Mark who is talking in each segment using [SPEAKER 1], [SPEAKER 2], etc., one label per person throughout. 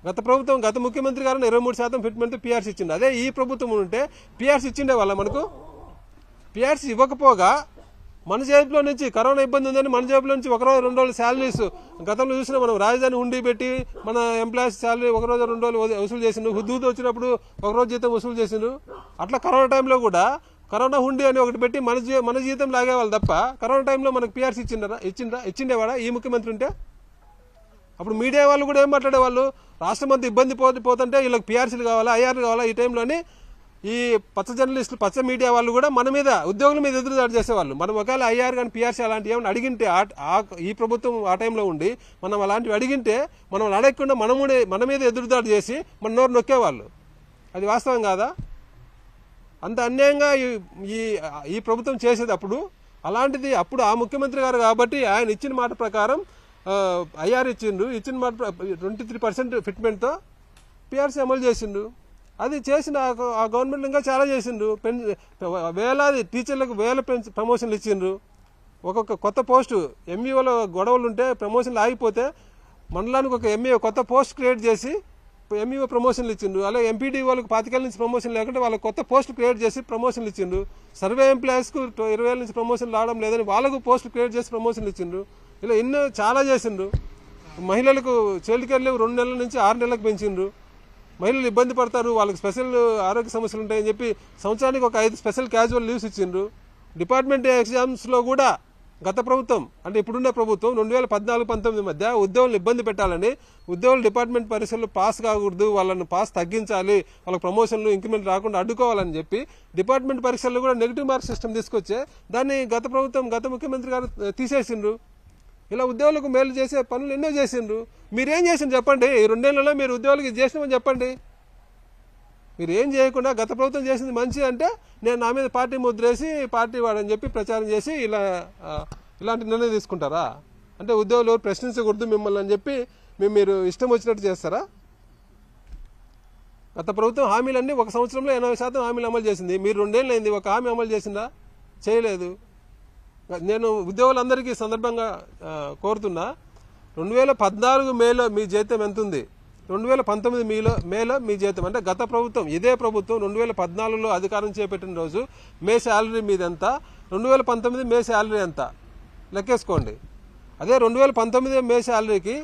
[SPEAKER 1] గత ప్రభుత్వం గత ముఖ్యమంత్రి గారు 23% ఫిట్మెంట్తో పీఆర్సీ ఇచ్చింది. అదే ఈ ప్రభుత్వం ఉంటే పీఆర్సీ ఇచ్చిండే వాళ్ళ మనకు. పీఆర్సీ ఇవ్వకపోగా మన జేబులో నుంచి కరోనా ఇబ్బంది ఉందని మన జేబులో నుంచి ఒకరోజు 2 రోజులు శాలరీస్ గతంలో చూసినా మనం రాజధాని ఉండి పెట్టి మన ఎంప్లాయీస్ శాలరీ ఒకరోజు 2 రోజులు వసూలు చేసిండు. హుద్దూతో వచ్చినప్పుడు ఒకరోజు జీతం వసూలు చేసిండు. అట్లా కరోనా టైంలో కూడా కరోనా హుండీ అని ఒకటి పెట్టి మన జీతం లాగేవాళ్ళు తప్ప కరోనా టైంలో మనకు పీఆర్సీ ఇచ్చిండేవాడా ఈ ముఖ్యమంత్రి ఉంటే? అప్పుడు మీడియా వాళ్ళు కూడా ఏం మాట్లాడేవాళ్ళు, రాష్ట్రం అంతా ఇబ్బంది పోతుంటే వీళ్ళకి పీఆర్సీలు కావాలా, ఐఆర్లు కావాలా, ఈ టైంలోని ఈ పచ్చ జర్నలిస్టులు పచ్చ మీడియా వాళ్ళు కూడా మన మీద ఉద్యోగుల మీద ఎదురుదాడి చేసేవాళ్ళు. మనం ఒకవేళ ఐఆర్ కానీ పీఆర్సీ అలాంటివి ఏమైనా అడిగింటే ఈ ప్రభుత్వం ఆ టైంలో ఉండి మనం అలాంటివి అడిగింటే మనం అడగకుండా మన మీద ఎదురుదాడి చేసి మన నోరు నొక్కేవాళ్ళు. అది వాస్తవం కాదా? అంత అన్యాయంగా ఈ ప్రభుత్వం చేసేది అప్పుడు. అలాంటిది అప్పుడు ఆ ముఖ్యమంత్రి గారు కాబట్టి ఆయన ఇచ్చిన మాట ప్రకారం ఐఆర్ ఇచ్చిన మాట 23% ఫిట్మెంట్తో పీఆర్సీ అమలు చేసిండు. అది చేసిన ఆ గవర్నమెంట్ ఇంకా చాలా చేసిండ్రు. వేలాది టీచర్లకు ప్రమోషన్లు ఇచ్చిండ్రు. ఒక్కొక్క కొత్త పోస్టు ఎంఈఓలో గొడవలు ఉంటే ప్రమోషన్లు ఆగిపోతే మండలానికి ఒక ఎంఈఓ కొత్త పోస్ట్ క్రియేట్ చేసి ఎంఈఓ ప్రమోషన్లు ఇచ్చిండ్రు. అలాగే ఎంపీడీ వాళ్ళకి 25 నుంచి ప్రమోషన్ లేకుంటే వాళ్ళకి కొత్త పోస్ట్ క్రియేట్ చేసి ప్రమోషన్లు ఇచ్చిండ్రు. సర్వే ఎంప్లాయీస్కు 20,000 నుంచి ప్రమోషన్లు రావడం లేదని వాళ్ళకు పోస్ట్ క్రియేట్ చేసి ప్రమోషన్లు ఇచ్చిండ్రు. ఇలా ఎన్నో చాలా చేసిండ్రు. మహిళలకు చైల్డ్ కేర్ లీవ్ 2 నెలల నుంచి 6 నెలలకు పెంచిండ్రు. మహిళలు ఇబ్బంది పడతారు, వాళ్ళకి స్పెషల్ ఆరోగ్య సమస్యలు ఉంటాయని చెప్పి సంవత్సరానికి ఒక 5 స్పెషల్ క్యాజువల్ లీవ్స్ ఇచ్చిండ్రు. డిపార్ట్మెంట్ ఎగ్జామ్స్లో కూడా గత ప్రభుత్వం అంటే ఇప్పుడున్న ప్రభుత్వం 2014-19 మధ్య ఉద్యోగులను ఇబ్బంది పెట్టాలని ఉద్యోగులు డిపార్ట్మెంట్ పరీక్షలు పాస్ కాకూడదు, వాళ్ళని పాస్ తగ్గించాలి, వాళ్ళకి ప్రమోషన్లు ఇంక్రిమెంట్ రాకుండా అడ్డుకోవాలని చెప్పి డిపార్ట్మెంట్ పరీక్షల్లో కూడా నెగిటివ్ మార్క్ సిస్టమ్ తీసుకొచ్చే దాన్ని గత ప్రభుత్వం గత ముఖ్యమంత్రి గారు తీసేసిండ్రు. ఇలా ఉద్యోగులకు మేలు చేసే పనులు ఎన్నో చేసిండ్రు. మీరేం చేసిండ్రు చెప్పండి? ఈ 2 నెలల్లో మీరు ఉద్యోగులకి చేసినామని చెప్పండి. మీరు ఏం చేయకుండా గత ప్రభుత్వం చేసింది మంచి అంటే నేను నా మీద పార్టీ ముద్రేసి పార్టీ వాడని చెప్పి ప్రచారం చేసి ఇలాంటి నిర్ణయం తీసుకుంటారా? అంటే ఉద్యోగులు ప్రశ్నించకూడదు మిమ్మల్ని అని చెప్పి మీరు ఇష్టం వచ్చినట్టు చేస్తారా? గత ప్రభుత్వం హామీలన్నీ 1 సంవత్సరంలో 80% హామీలు అమలు చేసింది. మీరు 2 ఏళ్ళు అయింది, ఒక హామీ అమలు చేసిందా? చేయలేదు. నేను ఉద్యోగులందరికీ సందర్భంగా కోరుతున్నా, 2014 మేలో మీ జీతం ఎంత ఉంది, 2019 మేలో మీ జీతం అంటే గత ప్రభుత్వం ఇదే ప్రభుత్వం 2014లో అధికారం చేపట్టిన రోజు మే శాలరీ మీద ఎంత, 2019 మే శాలరీ ఎంత లెక్కేసుకోండి. అదే 2019 మే శాలరీకి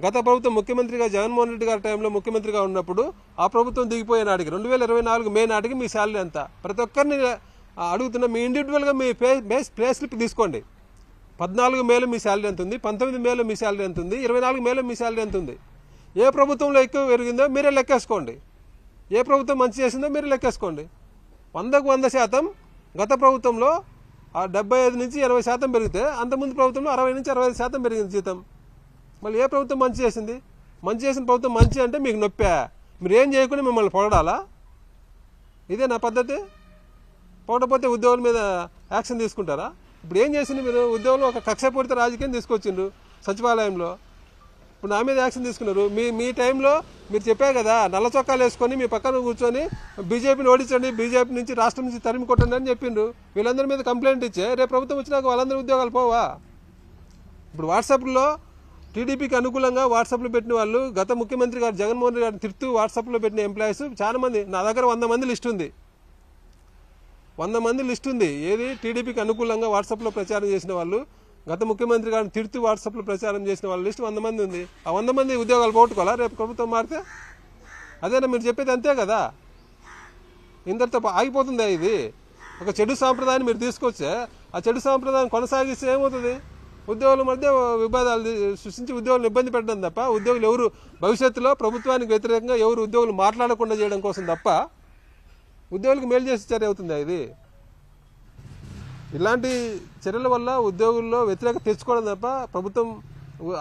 [SPEAKER 1] గత ప్రభుత్వం ముఖ్యమంత్రిగా జగన్మోహన్ రెడ్డి గారి టైంలో ముఖ్యమంత్రిగా ఉన్నప్పుడు ఆ ప్రభుత్వం దిగిపోయే నాటికి 2024 మే నాటికి మీ శాలరీ ఎంత? ప్రతి ఒక్కరిని అడుగుతున్నా, మీ ఇండివిజువల్గా మీ పే స్లిప్ తీసుకోండి. 14 మేలో మీ శాలరీ ఎంత ఉంది, 19 మేలో మీ శాలరీ ఎంత ఉంది, 24 మేలో మీ శాలరీ ఎంత ఉంది? ఏ ప్రభుత్వంలో ఎక్కువ పెరిగిందో మీరే లెక్కేసుకోండి. ఏ ప్రభుత్వం మంచి చేసిందో మీరే లెక్కేసుకోండి. 100కు 100% గత ప్రభుత్వంలో 75 నుంచి 80% పెరిగితే అంతకుముందు ప్రభుత్వంలో 60 నుంచి 65% పెరిగింది జీతం. మళ్ళీ ఏ ప్రభుత్వం మంచి చేసింది? మంచి చేసిన ప్రభుత్వం మంచి అంటే మీకు నొప్పా? మీరు ఏం చేయకుండా మిమ్మల్ని పొగడాలా? ఇదే నా పద్ధతి? పొగడపోతే ఉద్యోగుల మీద యాక్షన్ తీసుకుంటారా? ఇప్పుడు ఏం చేసింది మీరు? ఉద్యోగులు ఒక కక్షపూరిత రాజకీయం తీసుకొచ్చిండ్రు సచివాలయంలో. ఇప్పుడు నా మీద యాక్షన్ తీసుకున్నారు. మీ టైంలో మీరు చెప్పారు కదా, నల్ల చొక్కాలు వేసుకొని మీ పక్కన కూర్చొని బీజేపీని ఓడించండి, బీజేపీ నుంచి రాష్ట్రం నుంచి తరిమి కొట్టండి అని చెప్పిండ్రు. వీళ్ళందరి మీద కంప్లైంట్ ఇచ్చే రేపు ప్రభుత్వం వచ్చినాక వాళ్ళందరూ ఉద్యోగాలు పోవా? ఇప్పుడు వాట్సాప్లో టీడీపీకి అనుకూలంగా వాట్సాప్లో పెట్టిన వాళ్ళు గత ముఖ్యమంత్రి గారు జగన్మోహన్ రెడ్డి గారిని తిరుతూ వాట్సాప్లో పెట్టిన ఎంప్లాయీస్ చాలా మంది, నా దగ్గర 100 మంది లిస్ట్ ఉంది. 100 మంది లిస్ట్ ఉంది. ఏది టీడీపీకి అనుకూలంగా వాట్సాప్లో ప్రచారం చేసిన వాళ్ళు, గత ముఖ్యమంత్రి గారిని తిరుతూ వాట్సాప్లో ప్రచారం చేసిన వాళ్ళ లిస్ట్ 100 మంది ఉంది. ఆ 100 మంది ఉద్యోగాలు పోగొట్టుకోవాలా రేపు ప్రభుత్వం మారితే? అదేనా మీరు చెప్పేది? అంతే కదా. ఇందరితో ఆగిపోతుందా ఇది? ఒక చెడు సాంప్రదాయాన్ని మీరు తీసుకొచ్చే ఆ చెడు సాంప్రదాయం కొనసాగిస్తే ఏమవుతుంది? ఉద్యోగుల మధ్య వివాదాలు సృష్టించి ఉద్యోగులను ఇబ్బంది పెట్టడం తప్ప ఉద్యోగులు ఎవరు భవిష్యత్తులో ప్రభుత్వానికి వ్యతిరేకంగా ఎవరు ఉద్యోగులు మాట్లాడకుండా చేయడం కోసం తప్ప ఉద్యోగులకు మేలు చేసే చర్య అవుతుందా ఇది? ఇలాంటి చర్యల వల్ల ఉద్యోగుల్లో వ్యతిరేకత తెచ్చుకోవడం తప్ప ప్రభుత్వం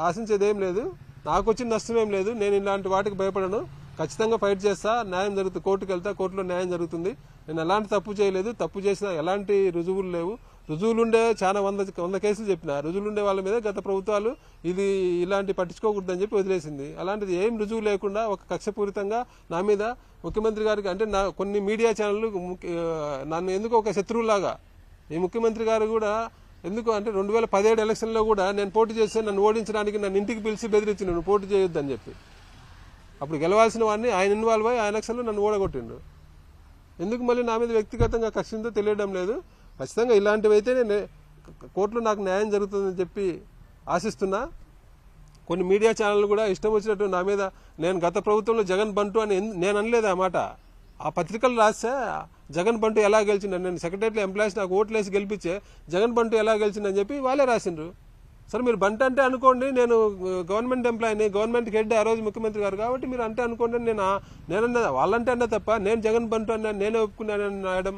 [SPEAKER 1] ఆశించేది ఏం లేదు. నాకు వచ్చిన నష్టం ఏం లేదు. నేను ఇలాంటి వాటికి భయపడను. ఖచ్చితంగా ఫైట్ చేస్తా. న్యాయం జరుగుతుంది. కోర్టుకు వెళ్తా, కోర్టులో న్యాయం జరుగుతుంది. నేను ఎలాంటి తప్పు చేయలేదు. తప్పు చేసినా ఎలాంటి రుజువులు లేవు. రుజువులుండే చాలా 100 కేసులు చెప్పిన. రుజువులుండే వాళ్ళ మీద గత ప్రభుత్వాలు ఇలాంటి పట్టించుకోకూడదని చెప్పి వదిలేసింది. అలాంటిది ఏం రుజువు లేకుండా ఒక కక్షపూరితంగా నా మీద ముఖ్యమంత్రి గారికి అంటే కొన్ని మీడియా ఛానళ్ళు నన్ను ఎందుకు ఒక శత్రువులాగా, ఈ ముఖ్యమంత్రి గారు కూడా ఎందుకు అంటే 2017 ఎలక్షన్లో కూడా నేను పోటీ చేస్తే నన్ను ఓడించడానికి నన్ను ఇంటికి పిలిచి బెదిరించి నువ్వు పోటీ చేయొద్దని చెప్పి అప్పుడు గెలవాల్సిన వాడిని ఆయన ఇన్వాల్వ్ అయ్యి ఆ ఎలక్షన్లో నన్ను ఓడగొట్టిండు. ఎందుకు మళ్ళీ నా మీద వ్యక్తిగతంగా కక్షంతో తెలియడం లేదు. ఖచ్చితంగా ఇలాంటివి అయితే నేను కోర్టులో నాకు న్యాయం జరుగుతుందని చెప్పి ఆశిస్తున్నా. కొన్ని మీడియా ఛానళ్ళు కూడా ఇష్టం వచ్చినట్టు నా మీద నేను గత ప్రభుత్వంలో జగన్ బంటు అని నేను అనలేదు ఆ మాట. ఆ పత్రికలు రాస్తే జగన్ బంటు ఎలా గెలిచిందని, నేను సెక్రటరీలో ఎంప్లాయీస్ నాకు ఓట్లేసి గెలిపించే జగన్ బంటు ఎలా గెలిచిందని చెప్పి వాళ్ళే రాసిండ్రు. సరే మీరు బంట అంటే అనుకోండి, నేను గవర్నమెంట్ ఎంప్లాయీని, గవర్నమెంట్ హెడ్ ఆ రోజు ముఖ్యమంత్రి గారు కాబట్టి మీరు అంటే అనుకోండి. నేనన్నా వాళ్ళంటే అన్నా తప్ప నేను జగన్ బంటు అన్నా నేనే ఒప్పుకున్నానని రాయడం.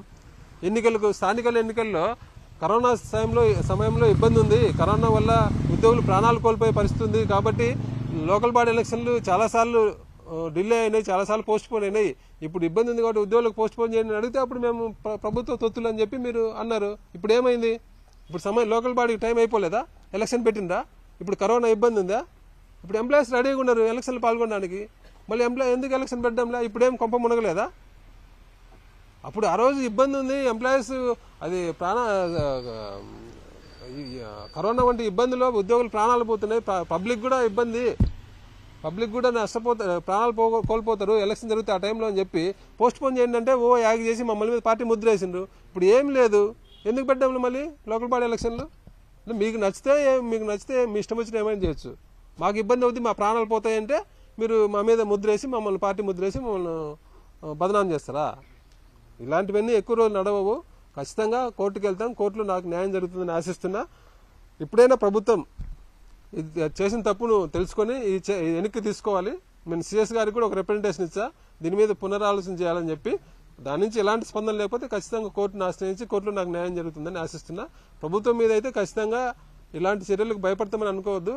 [SPEAKER 1] స్థానిక ఎన్నికల్లో కరోనా సమయంలో ఇబ్బంది ఉంది, కరోనా వల్ల ఉద్యోగులు ప్రాణాలు కోల్పోయే పరిస్థితి ఉంది కాబట్టి లోకల్ బాడీ ఎలక్షన్లు చాలాసార్లు డిలే అయినాయి, చాలాసార్లు పోస్ట్ పోన్ అయినాయి. ఇప్పుడు ఇబ్బంది ఉంది కాబట్టి ఉద్యోగులకు పోస్ట్ పోన్ చేయండి అడిగితే అప్పుడు మేము ప్రభుత్వ తొత్తులు అని చెప్పి మీరు అన్నారు. ఇప్పుడు ఏమైంది? ఇప్పుడు లోకల్ బాడీకి టైం అయిపోలేదా? ఎలక్షన్ పెట్టిందా? ఇప్పుడు కరోనా ఇబ్బంది ఉందా? ఇప్పుడు ఎంప్లాయీస్ రెడీగా ఉన్నారు ఎలక్షన్లు పాల్గొనడానికి. మళ్ళీ ఎందుకు ఎలక్షన్ పెట్టడంలా? ఇప్పుడేం కొంప మునగలేదా? అప్పుడు ఆ రోజు ఇబ్బంది ఉంది, ఎంప్లాయీస్ అది కరోనా వంటి ఇబ్బందుల్లో ఉద్యోగులు ప్రాణాలు పోతున్నాయి, పబ్లిక్ కూడా ఇబ్బంది, పబ్లిక్ కూడా ప్రాణాలు కోల్పోతారు ఎలక్షన్ జరిగితే ఆ టైంలో అని చెప్పి పోస్ట్ పోన్ చేయండి అంటే యాగి చేసి మమ్మల్ని మీద పార్టీ ముద్ర వేసిండ్రు. ఇప్పుడు ఏం లేదు, ఎందుకు పెట్టాము మళ్ళీ లోకల్ బాడీ ఎలక్షన్లు? మీకు నచ్చితే మీ ఇష్టం వచ్చిన ఏమైనా చేయొచ్చు, మాకు ఇబ్బంది అవుతుంది, మా ప్రాణాలు పోతాయంటే మీరు మా మీద ముద్రేసి మమ్మల్ని పార్టీ ముద్రేసి మమ్మల్ని బదనాం చేస్తారా? ఇలాంటివన్నీ ఎక్కువ రోజులు నడవవు. ఖచ్చితంగా కోర్టుకు వెళ్తాం, కోర్టులో నాకు న్యాయం జరుగుతుందని ఆశిస్తున్నా. ఇప్పుడైనా ప్రభుత్వం చేసిన తప్పును తెలుసుకొని వెనక్కి తీసుకోవాలి. నేను సిఎస్ గారికి కూడా ఒక రిప్రజెంటేషన్ ఇచ్చా, దీని మీద పునరాలోచన చేయాలని చెప్పి. దాని నుంచి ఎలాంటి స్పందన లేకపోతే ఖచ్చితంగా కోర్టును ఆశ్రయించి కోర్టులో నాకు న్యాయం జరుగుతుందని ఆశిస్తున్నా. ప్రభుత్వం మీద అయితే ఖచ్చితంగా ఇలాంటి చర్యలకు భయపడతామని అనుకోవద్దు.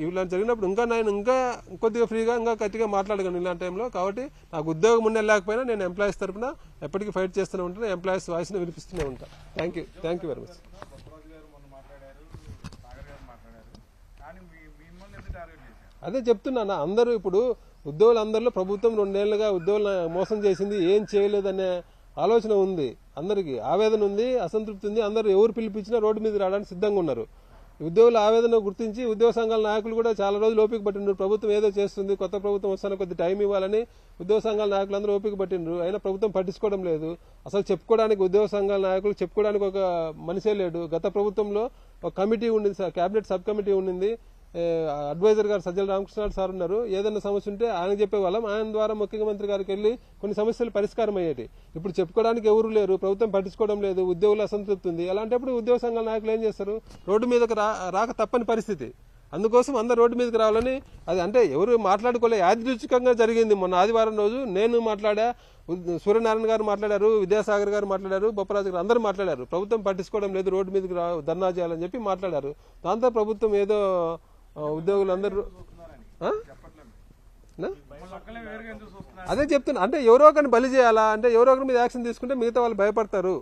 [SPEAKER 1] ఇలాంటి జరిగినప్పుడు ఇంకా కొద్దిగా ఫ్రీగా ఇంకా గట్టిగా మాట్లాడగలను ఇలాంటి టైంలో. కాబట్టి నాకు ఉద్యోగం ఉన్న లేకపోయినా నేను ఎంప్లాయీస్ తరఫున ఎప్పటికీ ఫైట్ చేస్తూనే ఉంటాను, ఎంప్లాయీస్ వాయిస్ని వినిపిస్తూనే ఉంటాను. Thank you very much. అదే చెప్తున్నా, అందరూ ఇప్పుడు ఉద్యోగులందరిలో ప్రభుత్వం 2 ఏళ్లుగా ఉద్యోగులను మోసం చేసింది, ఏం చేయలేదనే ఆలోచన ఉంది, అందరికీ ఆవేదన ఉంది, అసంతృప్తి ఉంది. అందరూ ఎవరు పిలిపించినా రోడ్డు మీద రావడానికి సిద్ధంగా ఉన్నారు. ఉద్యోగుల ఆవేదన గుర్తించి ఉద్యోగ సంఘాల నాయకులు కూడా చాలా రోజులు ఓపిక పట్టిండ్రు. ప్రభుత్వం ఏదో చేస్తుంది, కొత్త ప్రభుత్వం వస్తాను కొద్ది టైం ఇవ్వాలని ఉద్యోగ సంఘాల నాయకులు అందరూ ఓపిక పట్టిండ్రు. అయినా ప్రభుత్వం పట్టించుకోవడం లేదు. అసలు చెప్పుకోవడానికి ఉద్యోగ సంఘాల నాయకులు చెప్పుకోవడానికి ఒక మనిషే లేడు. గత ప్రభుత్వంలో ఒక కమిటీ ఉండింది, క్యాబినెట్ సబ్ కమిటీ ఉండింది, అడ్వైజర్ గారు సజ్జల రామకృష్ణారెడ్డి సార్ ఉన్నారు. ఏదైనా సమస్య ఉంటే ఆయన చెప్పేవాళ్ళం, ఆయన ద్వారా ముఖ్యమంత్రి గారికి వెళ్ళి కొన్ని సమస్యలు పరిష్కారం అయ్యేటి. ఇప్పుడు చెప్పుకోవడానికి ఎవరు లేరు, ప్రభుత్వం పట్టించుకోవడం లేదు, ఉద్యోగుల అసంతృప్తి ఉంది. అలాంటప్పుడు ఉద్యోగ సంఘాల నాయకులు ఏం చేస్తారు? రోడ్డు మీదకి రాక తప్పని పరిస్థితి. అందుకోసం అందరు రోడ్డు మీదకి రావాలని, అది అంటే ఎవరు మాట్లాడుకోలే, యాదృచ్ఛికంగా జరిగింది. మొన్న ఆదివారం రోజు నేను మాట్లాడా, సూర్యనారాయణ గారు మాట్లాడారు, విద్యాసాగర్ గారు మాట్లాడారు, బొప్పరాజు గారు అందరూ మాట్లాడారు. ప్రభుత్వం పట్టించుకోవడం లేదు, రోడ్డు మీదకి ధర్నా చేయాలని చెప్పి మాట్లాడారు. దాంతో ప్రభుత్వం ఏదో ఉద్యోగులందరూ అదే చెప్తున్నా, అంటే ఎవరో ఒకరిని బలి చేయాలా, అంటే ఎవరో ఒకరి మీద యాక్షన్ తీసుకుంటే మిగతా వాళ్ళు భయపడతారు.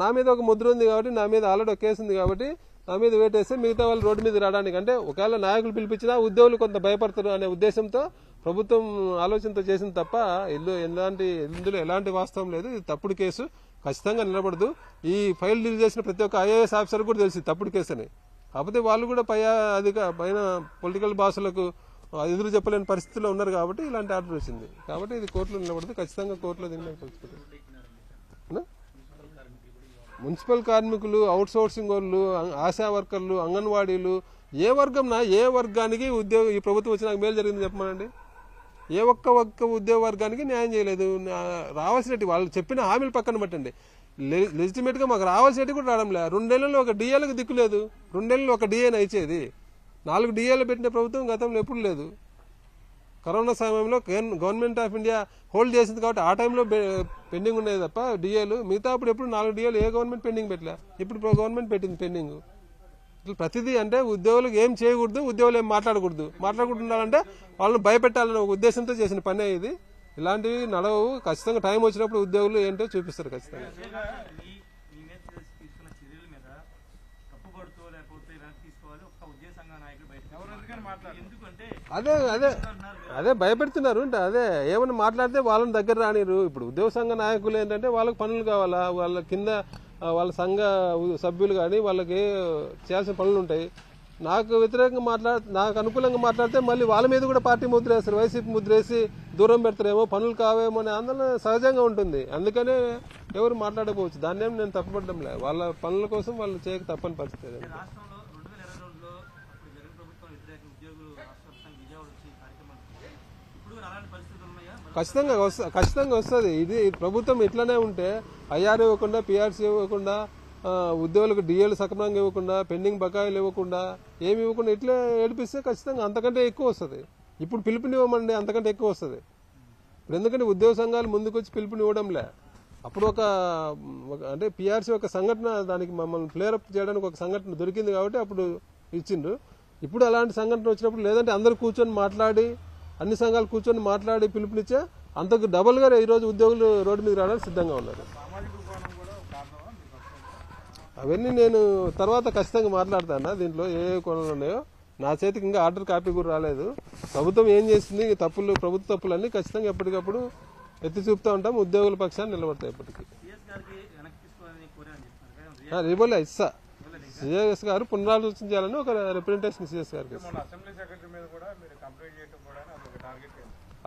[SPEAKER 1] నా మీద ఒక ముద్ర ఉంది కాబట్టి, నా మీద ఆల్రెడీ ఒక కేసు ఉంది కాబట్టి నా మీద వేటేస్తే మిగతా వాళ్ళు రోడ్డు మీద రావడానికి, అంటే ఒకవేళ నాయకులు పిలిపించినా ఉద్యోగులు కొంత భయపడతారు అనే ఉద్దేశంతో ప్రభుత్వం ఆలోచనతో చేసింది తప్ప ఇందులో ఎలాంటి వాస్తవం లేదు. ఇది తప్పుడు కేసు, ఖచ్చితంగా నిలబడదు. ఈ ఫైల్ డీల్ చేసిన ప్రతి ఒక్క ఐఏఎస్ ఆఫీసర్ కూడా తెలిసి తప్పుడు కేసు అని. కాకపోతే వాళ్ళు కూడా పైన పొలిటికల్ బాసులకు ఎదురు చెప్పలేని పరిస్థితిలో ఉన్నారు కాబట్టి ఇలాంటి ఆర్డర్ వచ్చింది. కాబట్టి ఇది కోర్టులో నిలబడదు, ఖచ్చితంగా కోర్టులో దీన్ని తెలుసుకుంటారు. మున్సిపల్ కార్మికులు, అవుట్ సోర్సింగ్ వాళ్ళు, ఆశా వర్కర్లు, అంగన్వాడీలు, ఏ వర్గానికి ఈ ప్రభుత్వం వచ్చినాక మేలు జరిగింది చెప్పమనండి. ఏ ఒక్క ఉద్యోగ వర్గానికి న్యాయం చేయలేదు. రావాల్సినట్టు వాళ్ళు చెప్పిన హామీలు పక్కన పెట్టండి, లెజిటిమేట్ గా మాకు రావాల్సినట్టు కూడా రావడం లేదు. 2 నెలల్లో ఒక డిఏలకు దిక్కులేదు. 2 నెలలు ఒక డిఏని ఇచ్చేది, 4 డిఏలు పెట్టిన ప్రభుత్వం గతంలో ఎప్పుడు లేదు. కరోనా సమయంలో గవర్నమెంట్ ఆఫ్ ఇండియా హోల్డ్ చేసింది కాబట్టి ఆ టైంలో పెండింగ్ ఉండేది తప్ప డిఏలు. మిగతా అప్పుడు ఎప్పుడు 4 డిఏలు ఏ గవర్నమెంట్ పెండింగ్ పెట్టలే, ఇప్పుడు గవర్నమెంట్ పెట్టింది పెండింగ్. ఇట్లా ప్రతిదీ అంటే ఉద్యోగులకు ఏం చేయకూడదు, ఉద్యోగులు ఏం మాట్లాడకూడదు వాళ్ళని భయపెట్టాలనే ఒక ఉద్దేశంతో చేసిన పనే ఇది. ఇలాంటివి నడవవు. ఖచ్చితంగా టైం వచ్చినప్పుడు ఉద్యోగులు ఏంటో చూపిస్తారు ఖచ్చితంగా. అదే భయపెడుతున్నారు. అదే ఏమైనా మాట్లాడితే వాళ్ళని దగ్గర రానిరు. ఇప్పుడు ఉద్యోగ సంఘ నాయకులు ఏంటంటే వాళ్ళకి పనులు కావాలా, వాళ్ళ కింద వాళ్ళ సంఘ సభ్యులు కానీ వాళ్ళకి చేయాల్సిన పనులు ఉంటాయి. నాకు వ్యతిరేకంగా నాకు అనుకూలంగా మాట్లాడితే మళ్ళీ వాళ్ళ మీద కూడా పార్టీ ముద్ర వేస్తారు, వైసీపీ ముద్ర వేసి దూరం పెడతారేమో, పనులు కావేమో అనే ఆందోళన సహజంగా ఉంటుంది. అందుకనే ఎవరు మాట్లాడకపోవచ్చు, దాన్ని నేను తప్పపడడం లేదు. వాళ్ళ పనుల కోసం వాళ్ళు చేయక తప్పని పరిస్థితి. ఖచ్చితంగా వస్తుంది. ఇది ప్రభుత్వం ఇట్లానే ఉంటే ఐఆర్ ఇవ్వకుండా, పిఆర్సీ ఇవ్వకుండా, ఉద్యోగులకు డిఏలు సక్రమంగా ఇవ్వకుండా, పెండింగ్ బకాయిలు ఇవ్వకుండా, ఏమి ఇవ్వకుండా ఇట్లా ఏడిపిస్తే ఖచ్చితంగా అంతకంటే ఎక్కువ వస్తుంది. ఇప్పుడు పిలుపునివ్వమండి, అంతకంటే ఎక్కువ వస్తుంది. ఇప్పుడు ఎందుకంటే ఉద్యోగ సంఘాలు ముందుకొచ్చి పిలుపునివ్వడంలే. అప్పుడు అంటే పిఆర్సీ ఒక సంఘటన, దానికి మమ్మల్ని ఫ్లేరప్ చేయడానికి ఒక సంఘటన దొరికింది కాబట్టి అప్పుడు ఇచ్చిండ్రు. ఇప్పుడు అలాంటి సంఘటన వచ్చినప్పుడు, లేదంటే అందరూ కూర్చొని మాట్లాడి, అన్ని సంఘాలు కూర్చొని మాట్లాడి పిలుపునిచ్చే అంతకు డబుల్గా ఈరోజు ఉద్యోగులు రోడ్డు మీద రావడానికి సిద్ధంగా ఉన్నారు. అవన్నీ నేను తర్వాత ఖచ్చితంగా మాట్లాడతాను. దీంట్లో ఏ కోణాలు ఉన్నాయో నా చేతికి ఇంకా ఆర్డర్ కాపీ కూడా రాలేదు. ప్రభుత్వం ఏం చేసింది, ప్రభుత్వ తప్పులన్నీ ఖచ్చితంగా ఎప్పటికప్పుడు ఎత్తి చూపుతూ ఉంటాం. ఉద్యోగుల పక్షాన్ని నిలబడతాయి. ఎప్పటికీ రిబోలే ఇస్తా. సిఎస్ గారు పునరాలోచన చేయాలని ఒక రిప్రజెంటేషన్ సిఎస్ గారికి.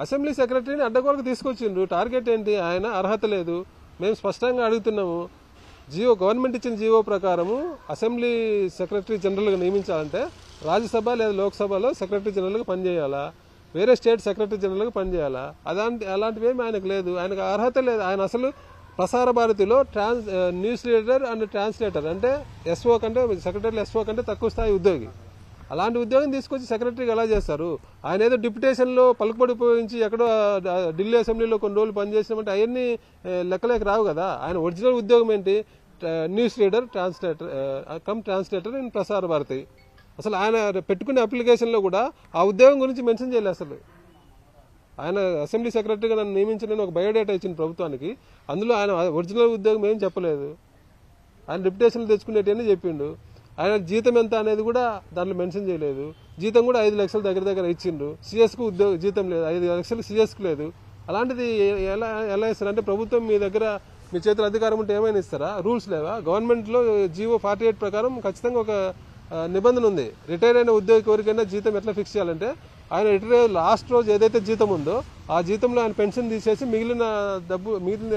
[SPEAKER 1] అసెంబ్లీ సెక్రటరీని అడ్డగోలకు తీసుకొచ్చిండ్రు. టార్గెట్ ఏంటి? ఆయన అర్హత లేదు. మేము స్పష్టంగా అడుగుతున్నాము, గవర్నమెంట్ ఇచ్చిన జీవో ప్రకారము అసెంబ్లీ సెక్రటరీ జనరల్గా నియమించాలంటే రాజ్యసభ లేదా లోక్సభలో సెక్రటరీ జనరల్గా పనిచేయాలా, వేరే స్టేట్ సెక్రటరీ జనరల్గా పనిచేయాలా? అలాంటివేమి ఆయనకు లేదు. ఆయనకు అర్హత లేదు. ఆయన అసలు ప్రసార భారతిలో న్యూస్ రీడర్ అండ్ ట్రాన్స్లేటర్ అంటే ఎస్ఓ కంటే, సెక్రటరీ ఎస్ఓ కంటే తక్కువ స్థాయి ఉద్యోగి. అలాంటి ఉద్యోగం తీసుకొచ్చి సెక్రటరీకి ఎలా చేస్తారు? ఆయన ఏదో డిప్యుటేషన్లో పలుకుబడి ఉపయోగించి ఎక్కడో ఢిల్లీ అసెంబ్లీలో కొన్ని రోజులు పనిచేసినామంటే అవన్నీ లెక్కలేక రావు కదా. ఆయన ఒరిజినల్ ఉద్యోగం ఏంటి? News reader, translator in Prasar Bharati. అసలు ఆయన పెట్టుకునే అప్లికేషన్లో కూడా ఆ ఉద్యోగం గురించి మెన్షన్ చేయలేదు. అసలు ఆయన అసెంబ్లీ సెక్రటరీగా నన్ను నియమించిన ఒక బయోడేటా ఇచ్చిన ప్రభుత్వానికి, అందులో ఆయన ఒరిజినల్ ఉద్యోగం ఏం చెప్పలేదు. ఆయన డిప్యుటేషన్లు తెచ్చుకునేటన్నీ చెప్పిండు. ఆయన జీతం ఎంత అనేది కూడా దాంట్లో మెన్షన్ చేయలేదు. జీతం కూడా 5 లక్షల దగ్గర ఇచ్చిండు. సిఎస్కు జీతం లేదు, 5 లక్షలు సిఎస్కు లేదు. అలాంటిది ఎలా ఇస్తారు? అంటే ప్రభుత్వం మీ దగ్గర మీ చేతుల అధికారం ఉంటే ఏమైనా ఇస్తారా? రూల్స్ లేవా? గవర్నమెంట్లో జీవో 48 ప్రకారం ఖచ్చితంగా ఒక నిబంధన ఉంది. రిటైర్ అయిన ఉద్యోగికి ఎవరికైనా జీతం ఎట్లా ఫిక్స్ చేయాలంటే, ఆయన రిటైర్ లాస్ట్ రోజు ఏదైతే జీతం ఉందో ఆ జీతంలో ఆయన పెన్షన్ తీసేసి మిగిలిన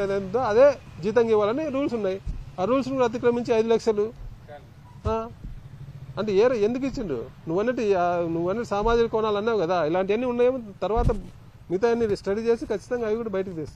[SPEAKER 1] ఏదైందో అదే జీతంగా ఇవ్వాలని రూల్స్ ఉన్నాయి. ఆ రూల్స్ అతిక్రమించి 5 లక్షలు అంటే ఎందుకు ఇచ్చిండు? నువ్వన్నట్టు సామాజిక కోణాలు అన్నావు కదా, ఇలాంటివన్నీ ఉన్నాయేమో. తర్వాత మిగతా స్టడీ చేసి ఖచ్చితంగా అవి కూడా బయటకు తీస్తాం.